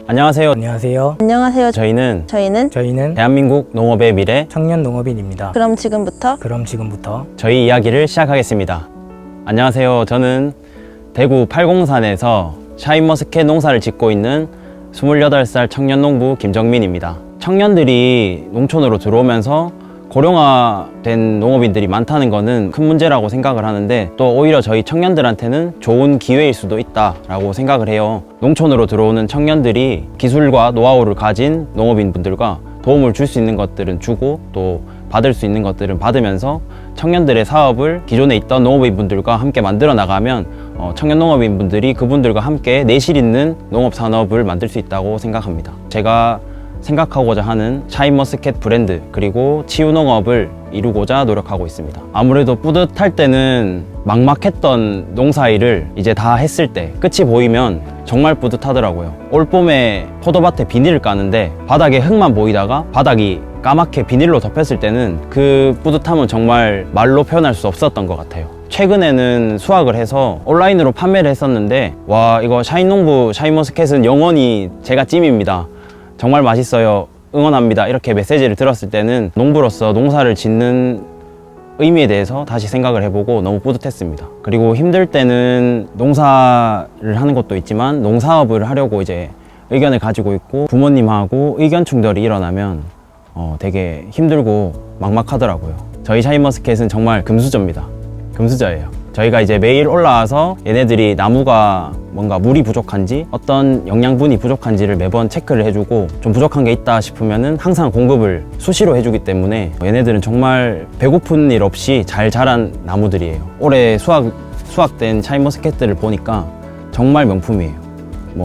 안녕하세요. 안녕하세요. 안녕하세요. 저희는 대한민국 농업의 미래 청년 농업인입니다. 그럼 지금부터 저희 이야기를 시작하겠습니다. 안녕하세요. 저는 대구 팔공산에서 샤인머스켓 농사를 짓고 있는 28살 청년 농부 김정민입니다. 청년들이 농촌으로 들어오면서 고령화된 농업인들이 많다는 것은 큰 문제라고 생각을 하는데, 또 오히려 저희 청년들한테는 좋은 기회일 수도 있다라고 생각을 해요. 농촌으로 들어오는 청년들이 기술과 노하우를 가진 농업인분들과 도움을 줄 수 있는 것들은 주고, 또 받을 수 있는 것들은 받으면서 청년들의 사업을 기존에 있던 농업인분들과 함께 만들어 나가면 청년 농업인분들이 그분들과 함께 내실 있는 농업 산업을 만들 수 있다고 생각합니다. 제가 생각하고자 하는 샤인머스켓 브랜드, 그리고 치유농업을 이루고자 노력하고 있습니다. 아무래도 뿌듯할 때는 막막했던 농사일을 이제 다 했을 때 끝이 보이면 정말 뿌듯하더라고요. 올봄에 포도밭에 비닐을 까는데 바닥에 흙만 보이다가 바닥이 까맣게 비닐로 덮였을 때는 그 뿌듯함은 정말 말로 표현할 수 없었던 것 같아요. 최근에는 수확을 해서 온라인으로 판매를 했었는데, 와, 이거 샤인농부 샤인머스켓은 영원히 제가 찜입니다, 정말 맛있어요, 응원합니다, 이렇게 메시지를 들었을 때는 농부로서 농사를 짓는 의미에 대해서 다시 생각을 해보고 너무 뿌듯했습니다. 그리고 힘들 때는 농사를 하는 것도 있지만 농사업을 하려고 이제 의견을 가지고 있고, 부모님하고 의견 충돌이 일어나면 되게 힘들고 막막하더라고요. 저희 샤인머스켓은 정말 금수저입니다. 금수저예요. 저희가 이제 매일 올라와서 얘네들이 나무가 뭔가 물이 부족한지 어떤 영양분이 부족한지를 매번 체크를 해주고, 좀 부족한 게 있다 싶으면은 항상 공급을 수시로 해주기 때문에 얘네들은 정말 배고픈 일 없이 잘 자란 나무들이에요. 올해 수확된 샤인머스켓들을 보니까 정말 명품이에요.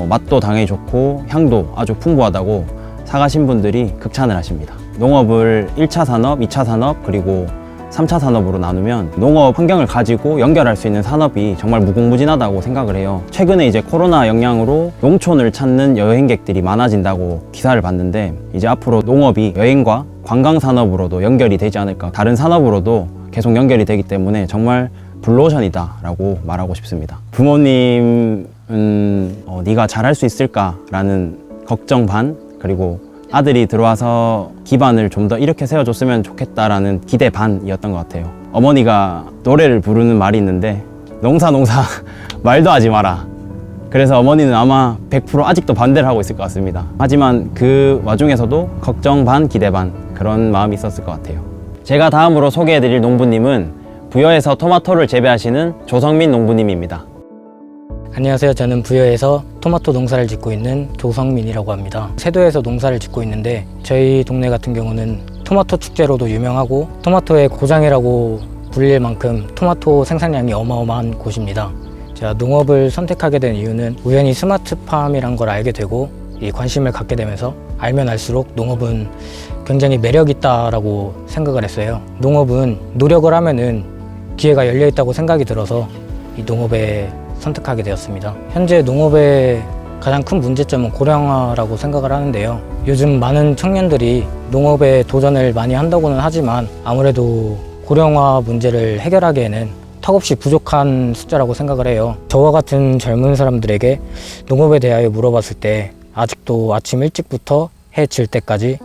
맛도 당연히 좋고 향도 아주 풍부하다고 사가신 분들이 극찬을 하십니다. 농업을 1차 산업, 2차 산업, 그리고 3차 산업으로 나누면 농업 환경을 가지고 연결할 수 있는 산업이 정말 무궁무진하다고 생각을 해요. 최근에 이제 코로나 영향으로 농촌을 찾는 여행객들이 많아진다고 기사를 봤는데, 이제 앞으로 농업이 여행과 관광 산업으로도 연결이 되지 않을까, 다른 산업으로도 계속 연결이 되기 때문에 정말 블루오션이다 라고 말하고 싶습니다. 부모님은 네가 잘할 수 있을까 라는 걱정 반, 그리고 아들이 들어와서 기반을 좀 더 이렇게 세워줬으면 좋겠다라는 기대 반이었던 것 같아요. 어머니가 노래를 부르는 말이 있는데, 농사 말도 하지 마라. 그래서 어머니는 아마 100% 아직도 반대를 하고 있을 것 같습니다. 하지만 그 와중에서도 걱정 반 기대 반, 그런 마음이 있었을 것 같아요. 제가 다음으로 소개해드릴 농부님은 부여에서 토마토를 재배하시는 조성민 농부님입니다. 안녕하세요. 저는 부여에서 토마토 농사를 짓고 있는 조성민이라고 합니다. 세도에서 농사를 짓고 있는데, 저희 동네 같은 경우는 토마토 축제로도 유명하고 토마토의 고장이라고 불릴 만큼 토마토 생산량이 어마어마한 곳입니다. 제가 농업을 선택하게 된 이유는 우연히 스마트팜이란 걸 알게 되고 이 관심을 갖게 되면서 알면 알수록 농업은 굉장히 매력 있다라고 생각을 했어요. 농업은 노력을 하면은 기회가 열려 있다고 생각이 들어서 이 농업에 선택하게 되었습니다. 현재 농업의 가장 큰 문제점은 고령화라고 생각을 하는데요. 요즘 많은 청년들이 농업에 도전을 많이 한다고는 하지만 아무래도 고령화 문제를 해결하기에는 턱없이 부족한 숫자라고 생각을 해요. 저와 같은 젊은 사람들에게 농업에 대하여 물어봤을 때 아직도 아침 일찍부터 해 질 때까지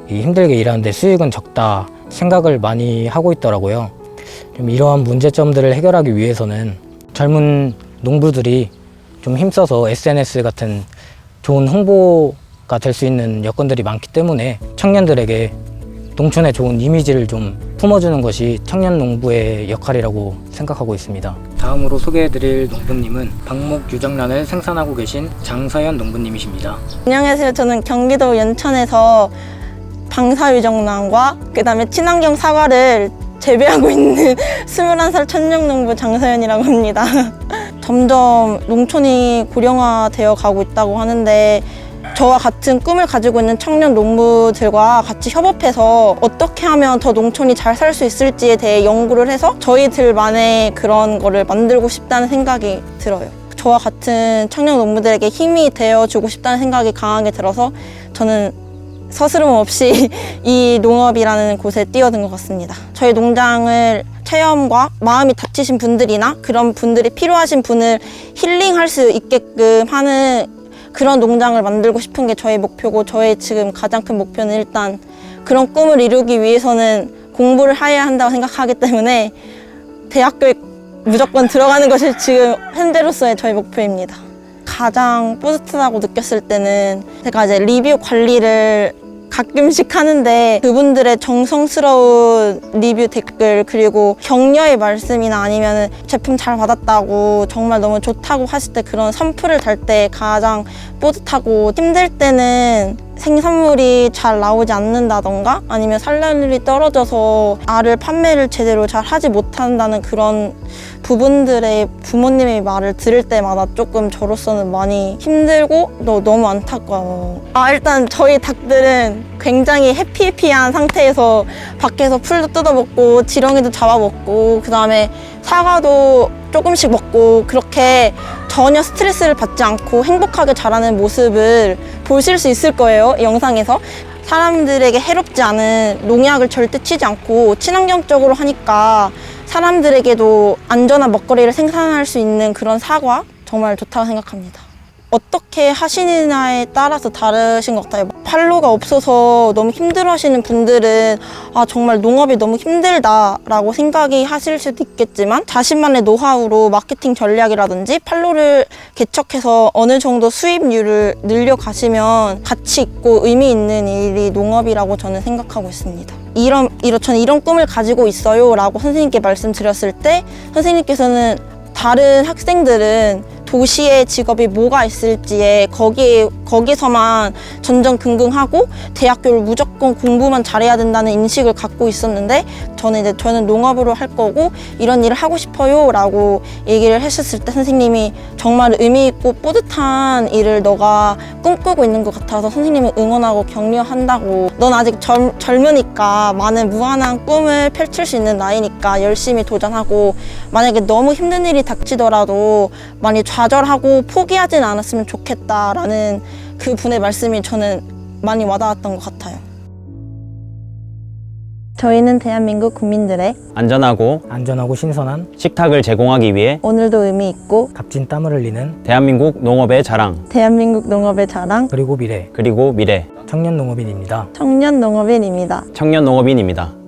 힘들게 일하는데 수익은 적다 생각을 많이 하고 있더라고요. 좀 이러한 문제점들을 해결하기 위해서는 젊은 농부들이 좀 힘써서 SNS 같은 좋은 홍보가 될 수 있는 여건들이 많기 때문에 청년들에게 농촌의 좋은 이미지를 좀 품어주는 것이 청년 농부의 역할이라고 생각하고 있습니다. 다음으로 소개해드릴 농부님은 방목 유정란을 생산하고 계신 장서연 농부님이십니다. 안녕하세요. 저는 경기도 연천에서 방사유정란과 그다음에 친환경 사과를 재배하고 있는 21살 천년 농부 장서연이라고 합니다. 점점 농촌이 고령화되어 가고 있다고 하는데, 저와 같은 꿈을 가지고 있는 청년 농부들과 같이 협업해서 어떻게 하면 더 농촌이 잘 살 수 있을지에 대해 연구를 해서 저희들만의 그런 거를 만들고 싶다는 생각이 들어요. 저와 같은 청년 농부들에게 힘이 되어주고 싶다는 생각이 강하게 들어서 저는 서스름 없이 이 농업이라는 곳에 뛰어든 것 같습니다. 저희 농장을 체험과 마음이 다치신 분들이나 그런 분들이 필요하신 분을 힐링할 수 있게끔 하는 그런 농장을 만들고 싶은 게 저의 목표고 저의 지금 가장 큰 목표는 일단 그런 꿈을 이루기 위해서는 공부를 해야 한다고 생각하기 때문에 대학교에 무조건 들어가는 것이 지금 현재로서의 저의 목표입니다. 가장 뿌듯하다고 느꼈을 때는 제가 이제 리뷰 관리를 가끔씩 하는데 그분들의 정성스러운 리뷰 댓글 그리고 격려의 말씀이나 아니면 제품 잘 받았다고 정말 너무 좋다고 하실 때 그런 선풀을 달 때 가장 뿌듯하고 힘들 때는 생산물이 잘 나오지 않는다던가 아니면 산란율이 떨어져서 알을 판매를 제대로 잘 하지 못한다는 그런 부분들의 부모님의 말을 들을 때마다 조금 저로서는 많이 힘들고 너무 안타까워요. 일단 저희 닭들은 굉장히 해피해피한 상태에서 밖에서 풀도 뜯어먹고 지렁이도 잡아먹고 그 다음에 사과도 조금씩 먹고 그렇게 전혀 스트레스를 받지 않고 행복하게 자라는 모습을 보실 수 있을 거예요, 영상에서. 사람들에게 해롭지 않은 농약을 절대 치지 않고 친환경적으로 하니까 사람들에게도 안전한 먹거리를 생산할 수 있는 그런 사과 정말 좋다고 생각합니다. 어떻게 하시느냐에 따라서 다르신 것 같아요. 판로가 없어서 너무 힘들어 하시는 분들은 정말 농업이 너무 힘들다라고 생각이 하실 수도 있겠지만 자신만의 노하우로 마케팅 전략이라든지 판로를 개척해서 어느 정도 수입률을 늘려가시면 가치 있고 의미 있는 일이 농업이라고 저는 생각하고 있습니다. 저는 이런 꿈을 가지고 있어요 라고 선생님께 말씀드렸을 때 선생님께서는 다른 학생들은 도시의 직업이 뭐가 있을지에 거기서만 전전긍긍하고 대학교를 무조건 공부만 잘해야 된다는 인식을 갖고 있었는데 저는 농업으로 할 거고 이런 일을 하고 싶어요 라고 얘기를 하셨을 때 선생님이 정말 의미 있고 뿌듯한 일을 너가 꿈꾸고 있는 것 같아서 선생님을 응원하고 격려한다고 넌 아직 젊으니까 많은 무한한 꿈을 펼칠 수 있는 나이니까 열심히 도전하고 만약에 너무 힘든 일이 닥치더라도 많이 좌절하고 포기하진 않았으면 좋겠다라는 그 분의 말씀이 저는 많이 와닿았던 것 같아요. 저희는 대한민국 국민들의 안전하고 신선한 식탁을 제공하기 위해 오늘도 의미 있고 값진 땀을 흘리는 대한민국 농업의 자랑 대한민국 농업의 자랑 그리고 미래 그리고 미래 청년 농업인입니다. 청년 농업인입니다. 청년 농업인입니다.